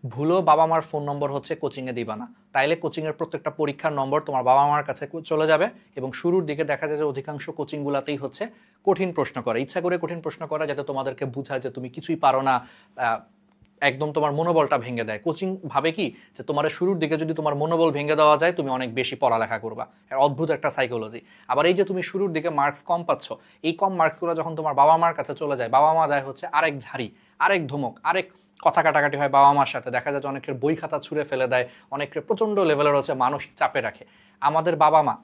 ভুলেও বাবা মার ফোন নম্বর হচ্ছে কোচিংয়ে দিবা না, তাইলে কোচিংয়ের প্রত্যেকটা পরীক্ষার নম্বর তোমার বাবা মার কাছে চলে যাবে। এবং শুরুর দিকে দেখা যায় যে অধিকাংশ কোচিংগুলোতেই হচ্ছে কঠিন প্রশ্ন করে, ইচ্ছা করে কঠিন প্রশ্ন করে যাতে তোমাদেরকে বুঝায় যে তুমি কিছুই পারো না, একদম তোমার মনোবলটা ভেঙে দেয়। কোচিং ভাবে কি যে তোমার শুরুর দিকে যদি তোমার মনোবল ভেঙে দেওয়া যায় তুমি অনেক বেশি পড়ালেখা করবা, অদ্ভুত একটা সাইকোলজি। আবার এই যে তুমি শুরুর দিকে মার্কস কম পাচ্ছ, এই কম মার্কসগুলো যখন তোমার বাবা মার কাছে চলে যায়, বাবা মা দেয় হচ্ছে আরেক ঝাড়ি, আরেক ধমক, আরেক কথা কাটাকাটি হয় বাবা মার সাথে। দেখা যায় যে অনেকের বই খাতা ছুঁড়ে ফেলে দেয়, অনেকের প্রচন্ড লেভেলের হচ্ছে মানসিক চাপে রাখে। আমাদের বাবা মা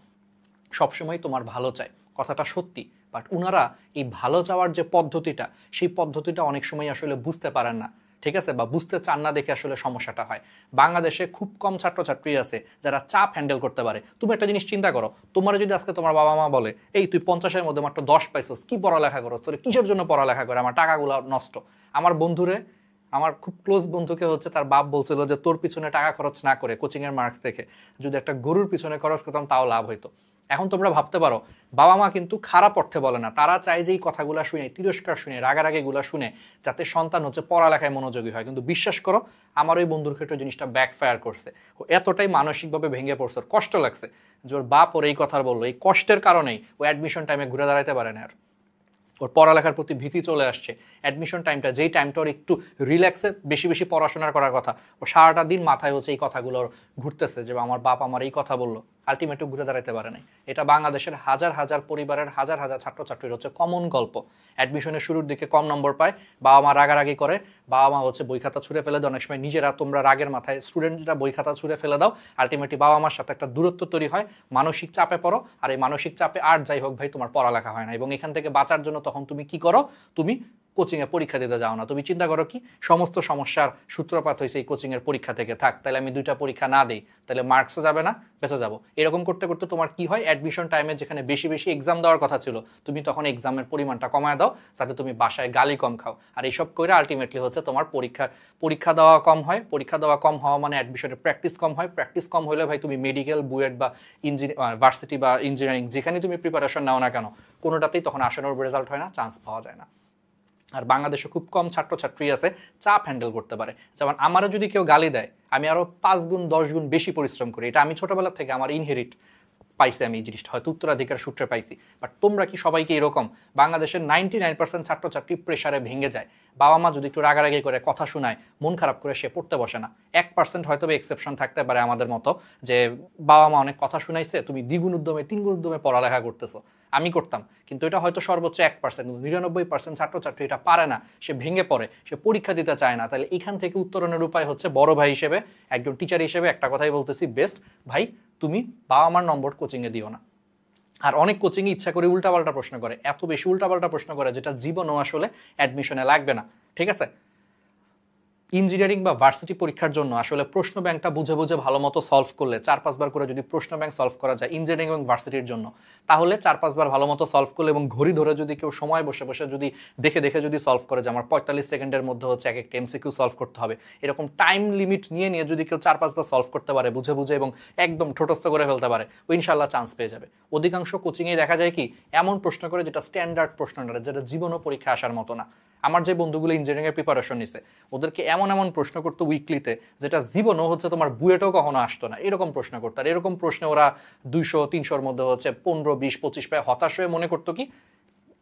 সবসময় তোমার ভালো চায়, কথাটা সত্যি, বাট উনারা এই ভালো চাওয়ার যে পদ্ধতিটা, সেই পদ্ধতিটা অনেক সময় আসলে বুঝতে পারেন না, ঠিক আছে, বা বুঝতে চান না দেখে আসলে সমস্যাটা হয়। বাংলাদেশে খুব কম ছাত্রছাত্রী আছে যারা চাপ হ্যান্ডেল করতে পারে। তুমি একটা জিনিস চিন্তা করো, তোমার যদি আজকে তোমার বাবা মা বলে এই তুই 50-এর মধ্যে মাত্র 10 পাইছস, কি পড়ালেখা করো, তোর কিসের জন্য পড়ালেখা করে, আমার টাকাগুলো নষ্ট। আমার বন্ধুরে, আমার খুব ক্লোজ বন্ধুকে হচ্ছে তার বাপ বলছিল যে তোর পিছনে টাকা খরচ না করে কোচিং এর মার্কস দেখে যদি একটা গরুর পিছনে খরচ করতাম তাও লাভ হইতো। এখন তোমরা ভাবতে পারো বাবা মা কিন্তু খারাপ অর্থে বলে না, তারা চায় যে এই কথাগুলো শুনে, তিরস্কার শুনে, রাগারাগি গুলা শুনে যাতে সন্তান হচ্ছে পড়ালেখায় মনোযোগী হয়। কিন্তু বিশ্বাস করো আমার ওই বন্ধুর ক্ষেত্রে জিনিসটা ব্যাকফায়ার করছে। ও এতটাই মানসিকভাবে ভেঙে পড়ছে, ওর কষ্ট লাগছে যে ওর বাপ ওর এই কথা বললো, এই কষ্টের কারণেই ও অ্যাডমিশন টাইমে ঘুরে দাঁড়াতে পারে না আর। ওর পড়ালেখার প্রতি ভীতি চলে আসছে। অ্যাডমিশন টাইমটা, যেই টাইমটা ওর একটু রিল্যাক্সে বেশি বেশি পড়াশোনার করার কথা, ও সারাটা দিন মাথায় হচ্ছে এই কথাগুলো ঘুরতেছে যে আমার বাপ আমার এই কথা বললো, আলটিমেটলি ঘুরে দাঁড়াতে পারে নাই। এটা বাংলাদেশের হাজার হাজার পরিবারের হাজার হাজার ছাত্রছাত্রীর হচ্ছে কমন গল্প। অ্যাডমিশনের শুরুর দিকে কম নম্বর পায়, বাবা মা রাগারাগি করে, বাবা মা হচ্ছে বই খাতা ছুঁড়ে ফেলে দেয়, অনেক সময় নিজেরা তোমরা রাগের মাথায় স্টুডেন্টরা বই খাতা ছুঁড়ে ফেলে দাও, আলটিমেটলি বাবা মার সাথে একটা দূরত্ব তৈরি হয়, মানসিক চাপে পড়ো। আর এই মানসিক চাপে আর যাই হোক ভাই তোমার পড়ালেখা হয় না, এবং এখান থেকে বাঁচার জন্য তখন তুমি কি করো, তুমি কোচিং এ পরীক্ষা দিতে যাও না। তুমি চিন্তা করো কি সমস্ত সমস্যার সূত্রপাত হয়েছে এই কোচিং এর পরীক্ষা থেকে, থাক তাহলে আমি 2টা পরীক্ষা না দেই, তাহলে মার্কসও যাবে না, বেঁচে যাবো। এরকম করতে করতে তোমার কি হয়, অ্যাডমিশন টাইমে যেখানে বেশি বেশি এক্সাম দেওয়ার কথা ছিল তুমি তখন এক্সামের পরিমাণটা কমায় দাও যাতে তুমি বাসায় গালি কম খাও। আর এইসব করে আলটিমেটলি হচ্ছে তোমার পরীক্ষা দেওয়া কম হয়। পরীক্ষা দেওয়া কম হওয়া মানে অ্যাডমিশনের প্র্যাকটিস কম হয়। প্র্যাকটিস কম হলে ভাই তুমি মেডিকেল, বুয়েট বা ভার্সিটি বা ইঞ্জিনিয়ারিং যেখানে তুমি প্রিপারেশন নাও না কেন, কোনোটাতেই তখন আশানুরূপ রেজাল্ট হয় না, চান্স পাওয়া যায় না। আর বাংলাদেশে খুব কম ছাত্রছাত্রী আছে চাপ হ্যান্ডেল করতে পারে। যেমন আমারও যদি কেউ গালি দেয় আমি আরো 5 গুণ 10 গুণ বেশি পরিশ্রম করি, এটা আমি ছোটবেলা থেকে আমার ইনহেরিট পাইছি, আমি এই জিনিসটা হয়তো উত্তরাধিকার সূত্রে পাইছি। বাট তোমরা কি সবাইকে এরকম? বাংলাদেশের 99% ছাত্রছাত্রী প্রেশারে ভেঙে যায়। বাবা মা যদি একটু রাগারাগি করে কথা শোনায়, মন খারাপ করে সে পড়তে বসে না। 1% হয়তো এক্সেপশন থাকতে পারে আমাদের মতো, যে বাবা মা অনেক কথা শুনাইছে, তুমি দ্বিগুণ উদ্যমে 3 গুণ উদ্যমে পড়ালেখা করতেছো। আমি করতাম, কিন্তু এটা হয়তো সর্বোচ্চ 1%, 99% ছাত্রছাত্রী এটা পারে না, সে ভেঙে পড়ে, সে পরীক্ষা দিতে চায় না। তাহলে এখান থেকে উত্তরণের উপায় হচ্ছে বড় ভাই হিসেবে, একজন টিচার হিসেবে একটা কথাই বলতেছি, বেস্ট ভাই তুমি বাবা মার নম্বর কোচিংয়ে দিও না। আর অনেক কোচিংয়ে ইচ্ছা করে উল্টাপাল্টা প্রশ্ন করে, এত বেশি উল্টাপাল্টা প্রশ্ন করে যেটা জীবনও আসলে অ্যাডমিশনে লাগবে না, ঠিক আছে। ইঞ্জিনিয়ারিং বা ভার্সিটি পরীক্ষার জন্য আসলে প্রশ্ন ব্যাংকটা বুঝে বুঝে ভালো মতো সলভ করলে, 4-5 বার করে যদি প্রশ্ন ব্যাংক সলভ করা যায় ইঞ্জিনিয়ারিং এবং ভার্সিটির জন্য, তাহলে 4-5 বার ভালো মতো সলভ করলে এবং ঘড়ি ধরে যদি কেউ সময় বসে বসে যদি দেখে দেখে যদি সলভ করে যে আমার 45 সেকেন্ডের মধ্যে হচ্ছে এক একটা এমসিকিউ সলভ করতে হবে, এরকম টাইম লিমিট নিয়ে নিয়ে যদি কেউ 4-5 বার সলভ করতে পারে বুঝে বুঝে এবং একদম ঠোঁটস্থ করে ফেলতে পারে, ও ইনশাল্লাহ চান্স পেয়ে যাবে। অধিকাংশ কোচিংয়ে দেখা যায় কি এমন প্রশ্ন করে যেটা স্ট্যান্ডার্ড প্রশ্ন না, যেটা জীবনও পরীক্ষা আসার মতো না। আমার যে বন্ধুগুলো ইঞ্জিনিয়ারিং এর প্রিপারেশন নিছে ওদেরকে এমন এমন প্রশ্ন করতো উইকলিতে যেটা জীবনও হচ্ছে তোমার বুয়েটেও কখনো আসতো না, এরকম প্রশ্ন করতো। আর এরকম প্রশ্নে ওরা 200-300-র মধ্যে হচ্ছে 15-20-25 পায় হতাশ হয়ে মনে করতো কি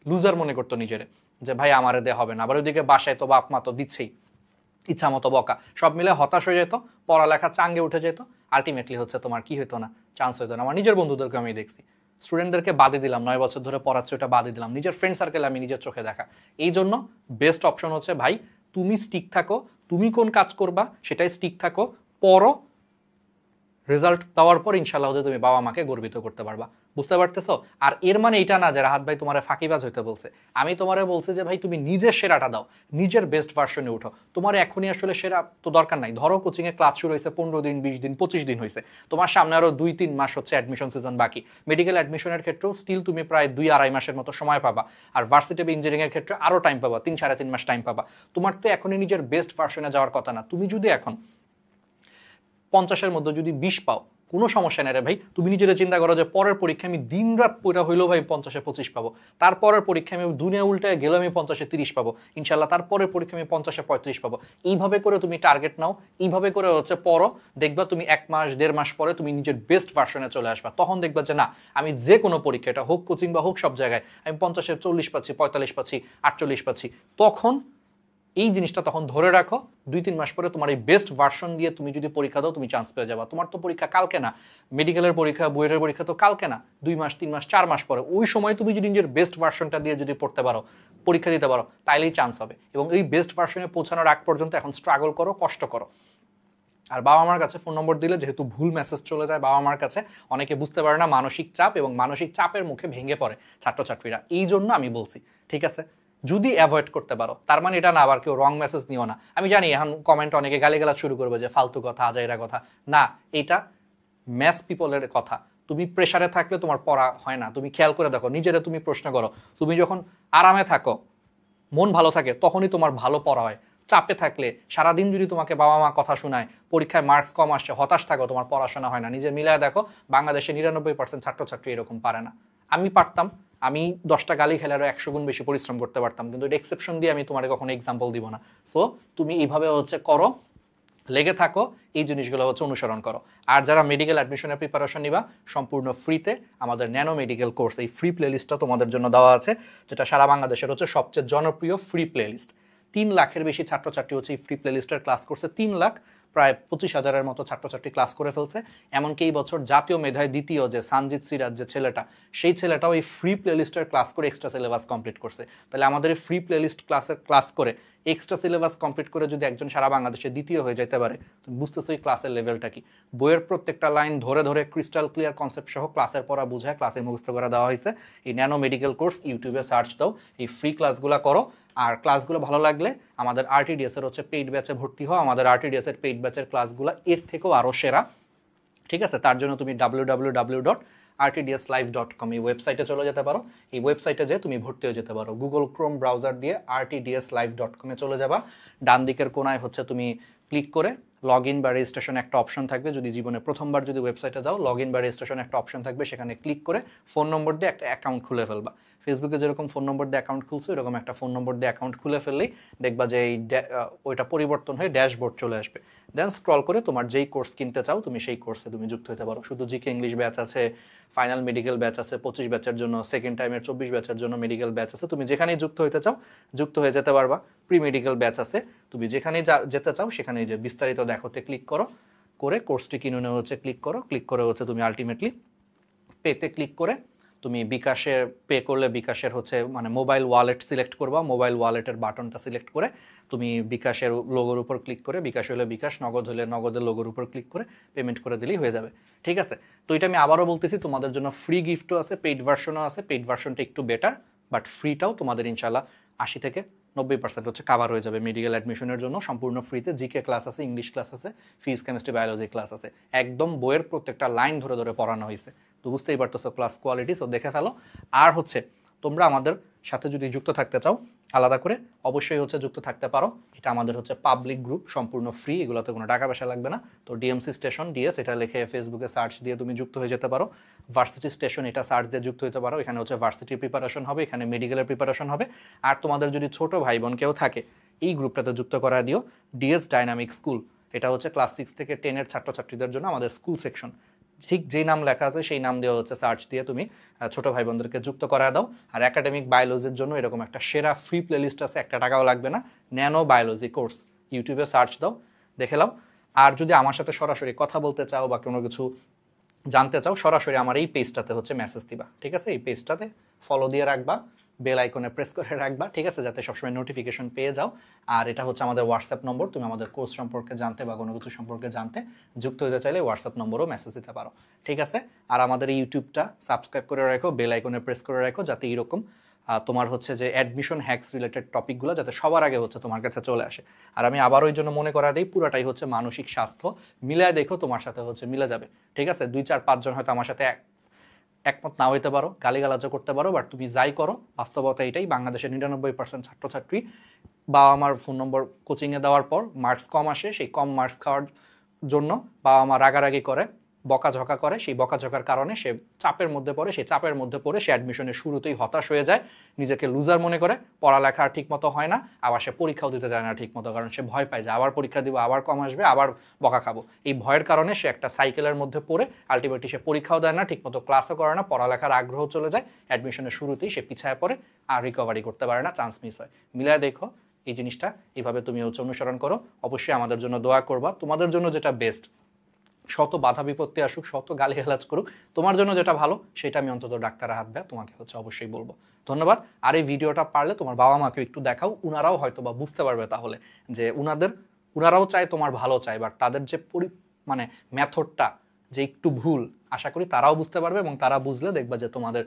লুজার মনে করতো নিজেরে, যে ভাই আমার দে হবে না। আবার ওইদিকে বাসায় তো বাপ মা তো দিচ্ছেই ইচ্ছা মতো বকা, সব মিলে হতাশ হয়ে যেত, পড়ালেখা চাঙ্গে উঠে যেত, আলটিমেটলি হচ্ছে তোমার কি হইতো না, চান্স হইতো না। আমার নিজের বন্ধুদেরকে আমি দেখছি, স্টুডেন্টদেরকে বাদে দিলাম, 9 বছর ধরে পড়াচ্ছে ওটা বাদে দিলাম, নিজের ফ্রেন্ড সার্কেল আমি নিজের চোখে দেখা। এই জন্য বেস্ট অপশন হচ্ছে ভাই তুমি স্টিক থাকো, তুমি কোন কাজ করবা সেটাই স্টিক থাকো, পড়ো, রেজাল্ট দেওয়ার পর ইনশাল্লাহ তুমি বাবা মাকে গর্বিত করতে পারবা। বুঝতে পারতেছো? আর এর মানে এটা না যে রাহাত ভাই তোমার ফাঁকিবাজ হইতে বলছে। আমি তোমারে বলছি যে ভাই তুমি নিজের সেরাটা দাও, নিজের বেস্ট ভার্সনে উঠো। তোমার এখনই আসলে সেরা তো দরকার নাই। ধরো কোচিং এ ক্লাস শুরু হয়েছে 15 দিন, 20 দিন, 25 দিন হয়েছে, তোমার সামনে আরো 2-3 মাস হচ্ছে অ্যাডমিশন সিজন বাকি। মেডিকেল অ্যাডমিশনের ক্ষেত্রেও স্টিল তুমি প্রায় 2-2.5 মাসের মতো সময় পাবা। আর ভার্সিটি বা ইঞ্জিনিয়ারিং এর ক্ষেত্রে আরো টাইম পাবা, 3-3.5 মাস টাইম পাবা। তোমার তো এখনই নিজের বেস্ট ভার্সনে যাওয়ার কথা না? তুমি যদি এখন 50-এর মধ্যে যদি 20 পাও, কোনো সমস্যা নেই রে ভাই। তুমি নিজেরা চিন্তা করো যে পরের পরীক্ষা আমি দিন রাত পড়া হইলেও ভাই 50-এ 25 পাবো, তারপরের পরীক্ষা আমি দুনিয়া উল্টায় গেলেও আমি 50-এ 30 পাবো ইনশাল্লাহ, তারপরের পরীক্ষা আমি 50-এ 35 পাবো। এইভাবে করে তুমি টার্গেট নাও, এইভাবে করে হচ্ছে পড়ো, দেখবা তুমি 1 মাস 1.5 মাস পরে তুমি নিজের বেস্ট ভার্সনে চলে আসবা। তখন দেখবা যে না, আমি যে কোনো পরীক্ষা, এটা হোক কোচিং বা হোক সব জায়গায়, আমি 50-এ 40 পাচ্ছি, 45 পাচ্ছি, 48 পাচ্ছি। তখন এই জিনিসটা তখন ধরে রাখো, 2-3 মাস পরে তোমার এই বেস্ট ভার্সন দিয়ে তুমি যদি পরীক্ষা দাও, তুমি চান্স পেয়ে যাবা। তোমার তো পরীক্ষা কালকে না, মেডিকেলের পরীক্ষা, বুয়েটের পরীক্ষা তো কালকে না, 2 মাস 3 মাস 4 মাস পরে। ওই সময় তুমি যদি নিজের বেস্ট ভার্সনটা দিয়ে যদি পড়তে পারো, পরীক্ষা দিতে পারো, তাইলেই চান্স হবে। এবং এই বেস্ট ভার্সনে পৌঁছানোর আগ পর্যন্ত এখন স্ট্রাগল করো, কষ্ট করো। আর বাবা মার কাছে ফোন নম্বর দিলে যেহেতু ভুল মেসেজ চলে যায় বাবা মার কাছে, অনেকে বুঝতে পারে না মানসিক চাপ, এবং মানসিক চাপের মুখে ভেঙে পড়ে ছাত্রছাত্রীরা। এই জন্য আমি বলছি, ঠিক আছে, যদি অ্যাভয়েড করতে পারো, তার মানে এটা না আবার কেউ রং মেসেজ নিও না। আমি জানি এখন কমেন্ট অনেকে গালিগালাজ শুরু করবে যে ফালতু কথা, আজাইরা কথা। না, এটা ম্যাস পিপলের কথা। তুমি প্রেসারে থাকলে তোমার পড়া হয় না। তুমি খেয়াল করে দেখো, নিজেরা তুমি প্রশ্ন করো, তুমি যখন আরামে থাকো, মন ভালো থাকে, তখনই তোমার ভালো পড়া হয়। চাপে থাকলে, সারাদিন যদি তোমাকে বাবা মা কথা শোনায়, পরীক্ষায় মার্কস কম আসছে, হতাশ থাকো, তোমার পড়াশোনা হয় না। নিজে মিলায় দেখো, বাংলাদেশে 99% ছাত্রছাত্রী এরকম পারে না। আমি পারতাম, আমি 10টা গালি খেলে আরো 100 গুণ বেশি পরিশ্রম করতে পারতাম, কিন্তু এটা এক্সেপশন দিয়ে আমি তোমার কখনো এক্সাম্পল দিব না। সো তুমি এইভাবে হচ্ছে করো, লেগে থাকো, এই জিনিসগুলো হচ্ছে অনুসরণ করো। আর যারা মেডিকেল অ্যাডমিশনের প্রিপারেশন নিবা, সম্পূর্ণ ফ্রিতে আমাদের ন্যানো মেডিকেল কোর্স, এই ফ্রি প্লেলিস্টটা তোমাদের জন্য দেওয়া আছে, যেটা সারা বাংলাদেশের হচ্ছে সবচেয়ে জনপ্রিয় ফ্রি প্লেলিস্ট। 3 লাখের বেশি ছাত্রছাত্রী হচ্ছে এই ফ্রি প্লেলিস্টের ক্লাস করছে। 3 লাখ, প্রায় 25,000-এর মতো ছাত্রছাত্রী ক্লাস করে ফেলছে। এমনকি এই বছর জাতীয় মেধায় দ্বিতীয় যে সানজিৎ সিরাজ যে ছেলেটা, সেই ছেলেটাও এই ফ্রি প্লেলিস্টের ক্লাস করে এক্সট্রা সিলেবাস কমপ্লিট করছে। তাহলে আমাদের এই ফ্রি প্লেলিস্ট ক্লাস করে এক্সট্রা সিলেবাস কমপ্লিট করে যদি একজন সারা বাংলাদেশে দ্বিতীয় হয়ে যেতে পারে, তুমি বুঝতেছো এই ক্লাসের লেভেলটা কি। বইয়ের প্রত্যেকটা লাইন ধরে ধরে ক্রিস্টাল ক্লিয়ার কনসেপ্ট সহ ক্লাসের পড়া বুঝায় ক্লাসে মুখস্থ করে দেওয়া হয়েছে। এই ন্যানো মেডিকেল কোর্স ইউটিউবে সার্চ দাও, এই ফ্রি ক্লাসগুলো করো। আর ক্লাসগুলো ভালো লাগলে আমাদের আরটিডিএস এর হচ্ছে পেইড ব্যাচে ভর্তি হও। আমাদের আরটিডিএস এর পেইড ব্যাচের ক্লাসগুলো এর থেকেও আরো সেরা, ঠিক আছে। তার জন্য তুমি www.rtdslive.com এই ওয়েবসাইটে চলে যেতে পারো। এই ওয়েবসাইটে যেয়ে তুমি ভর্তি হয়ে যেতে পারো। গুগল ক্রোম ব্রাউজার দিয়ে rtdslive.com এ চলে যাবা। ডান দিকের কোনায় হচ্ছে তুমি ক্লিক করে লগ ইন বা রেজিস্ট্রেশন একটা অপশন থাকবে। যদি জীবনে প্রথমবার যদি ওয়েবসাইটে যাও, লগ ইন বা রেজিস্ট্রেশন একটা অপশন থাকবে, সেখানে ক্লিক করে ফোন নম্বর দিয়ে একটা অ্যাকাউন্ট খুলে ফেলবা। ফেসবুকে যেরকম ফোন নম্বর দিয়ে অ্যাকাউন্ট খুলছো, এরকম একটা ফোন নম্বর দিয়ে অ্যাকাউন্ট খুলে ফেললেই দেখবা যে এই ওইটা পরিবর্তন হয়ে ড্যাশবোর্ড চলে আসবে। দেন স্ক্রল করে তোমার যেই কোর্স কিনতে চাও তুমি সেই কোর্সে তুমি যুক্ত হতে পারো। শুধু জিকে ইংলিশ ব্যাচ আছে, ফাইনাল মেডিকেল ব্যাচ আছে 25 ব্যাচের জন্য, সেকেন্ড টাইমের 24 ব্যাচের জন্য মেডিকেল ব্যাচ আছে। তুমি যেখানেই যুক্ত হতে চাও যুক্ত হয়ে যেতে পারবা। প্রি মেডিকেল ব্যাচ আছে, তুমি যেখানেই যেতে চাও সেখানেই যে বিস্তারিত দেখোতে ক্লিক করো, করে কোর্সটি কিনে হচ্ছে ক্লিক করো, ক্লিক করে হচ্ছে তুমি আলটিমেটলি পেতে ক্লিক করে তুমি বিকাশে পে করলে বিকাশের হচ্ছে মানে মোবাইল ওয়ালেট সিলেক্ট করবা। মোবাইল ওয়ালেটের বাটনটা সিলেক্ট করে তুমি বিকাশের লোগোর উপর ক্লিক করে, বিকাশ হলে বিকাশ, নগদ হলে নগদের লোগোর উপর ক্লিক করে পেমেন্ট করে দিলেই হয়ে যাবে, ঠিক আছে। তো এটা আমি আবারও বলতেছি, তোমাদের জন্য ফ্রি গিফটও আছে, পেইড ভার্সনও আছে। পেইড ভার্সনটা একটু বেটার, বাট ফ্রিটাও তোমাদের ইনশাল্লাহ 80-90% হচ্ছে কাভার হয়ে যাবে। মেডিকেল অ্যাডমিশনের জন্য সম্পূর্ণ ফ্রিতে জিকে ক্লাস আছে, ইংলিশ ক্লাস আছে, ফিজিক্স কেমিস্ট্রি বায়োলজি ক্লাস আছে। একদম বইয়ের প্রত্যেকটা লাইন ধরে ধরে পড়ানো হয়েছে। তো বুঝতেই পারতেছো ক্লাস কোয়ালিটি, সো দেখে ফেলো। আর হচ্ছে তোমরা আমাদের সাথে যদি যুক্ত থাকতে চাও আলাদা করে, অবশ্যই হচ্ছে যুক্ত থাকতে পারো। এটা আমাদের হচ্ছে পাবলিক গ্রুপ, সম্পূর্ণ ফ্রি, এগুলোতে কোনো টাকা পয়সা লাগবে না। তো ডিএমসি স্টেশন ডিএস এটা লিখে ফেসবুকে সার্চ দিয়ে তুমি যুক্ত হয়ে যেতে পারো। ভার্সিটি স্টেশন এটা সার্চ দিয়ে যুক্ত হতে পারো। এখানে হচ্ছে ভার্সিটির প্রিপারেশন হবে, এখানে মেডিকেলের প্রিপারেশন হবে। আর তোমাদের যদি ছোট ভাই বোন কেউ থাকে, এই গ্রুপটাতে যুক্ত করা দিও। ডিএস ডাইনামিক স্কুল, এটা হচ্ছে ক্লাস 6 থেকে 10-এর ছাত্রছাত্রীদের জন্য আমাদের স্কুল সেকশন। ঠিক যেই নাম লেখা আছে সেই নাম দিয়ে হচ্ছে সার্চ দিয়ে তুমি ছোট ভাই বোনদেরকে যুক্ত করা দাও। আর একাডেমিক বায়োলজির জন্য এরকম একটা সেরা ফ্রি প্লেলিস্ট আছে, একটা টাকাও লাগবে না, ন্যানো বায়োলজি কোর্স। ইউটিউবে সার্চ দাও, দেখে নাও। আর যদি আমার সাথে সরাসরি কথা বলতে চাও বা কোনো কিছু জানতে চাও, সরাসরি আমার এই পেজটাতে হচ্ছে মেসেজ দিবা, ঠিক আছে। এই পেজটাতে ফলো দিয়ে রাখবা, বেল আইকনে প্রেস করে রাখবা, ঠিক আছে, যাতে সবসময় নোটিফিকেশন পেয়ে যাও। আর এটা হচ্ছে আমাদের হোয়াটসঅ্যাপ নম্বর, তুমি আমাদের কোর্স সম্পর্কে জানতে বা কোনো কিছু সম্পর্কে জানতে যুক্ত হতে চাইলে হোয়াটসঅ্যাপ নম্বরও মেসেজ দিতে পারো, ঠিক আছে। আর আমাদের এই ইউটিউবটা সাবস্ক্রাইব করে রাখো, বেল আইকনে প্রেস করে রাখো, যাতে এইরকম তোমার হচ্ছে যে অ্যাডমিশন হ্যাক্স রিলেটেড টপিকগুলো যাতে সবার আগে হচ্ছে তোমার কাছে চলে আসে। আর আমি আবার ওই জন্য মনে করা দিই, পুরাটাই হচ্ছে মানসিক স্বাস্থ্য, মিলায় দেখো তোমার সাথে হচ্ছে মিলে যাবে, ঠিক আছে। 2-4-5 জন হয়তো আমার সাথে একমত না হইতে পারো, গালিগালাজও করতে পারো, বাট তুমি যাই করো বাস্তবতা এটাই, বাংলাদেশের 99% ছাত্রছাত্রী বাবা মার ফোন নম্বর কোচিংয়ে দেওয়ার পর মার্কস কম আসে, সেই কম মার্কস খাওয়ার জন্য বাবা মা রাগারাগি করে, বকাঝকা করে, সেই বকাঝকার কারণে সে চাপের মধ্যে পড়ে, সেই চাপের মধ্যে পড়ে সে অ্যাডমিশনের শুরুতেই হতাশ হয়ে যায়, নিজেকে লুজার মনে করে, পড়ালেখা ঠিক মতো হয় না, আবার সে পরীক্ষাও দিতে যায় না ঠিক মতো, কারণ সে ভয় পায় যে আবার পরীক্ষা দিব, আবার কম আসবে, আবার বকা খাবো। এই ভয়ের কারণে সে একটা সাইকেলের মধ্যে পড়ে আলটিমেটলি সে পরীক্ষাও দেয় না, ঠিকমতো ক্লাসও করে না, পড়ালেখার আগ্রহ চলে যায়, অ্যাডমিশনের শুরুতেই সে পিছায় পড়ে, আর রিকভারি করতে পারে না, চান্স মিস হয়। মিলায় দেখো এই জিনিসটা, এইভাবে তুমি অনুসরণ করো। অবশ্যই আমাদের জন্য দোয়া করবা, তোমাদের জন্য যেটা বেস্ট, শত বাধা বিপত্তি আসুক, শত গালিগালাজ করুক, তোমার জন্য যেটা ভালো সেটা আমি অন্তত ডাক্তারের হাত দেয়া তোমাকে অবশ্যই বলবো। ধন্যবাদ। আর এই ভিডিওটা পারলে তোমার বাবা মাকে একটু দেখাও, উনারাও হয়তো বা বুঝতে পারবে তাহলে যে উনারাও চায় তোমার ভালো চায়, বাট তাদের যে মানে মেথডটা যে একটু ভুল, আশা করি তারাও বুঝতে পারবে, এবং তারা বুঝলে দেখবা যে তোমাদের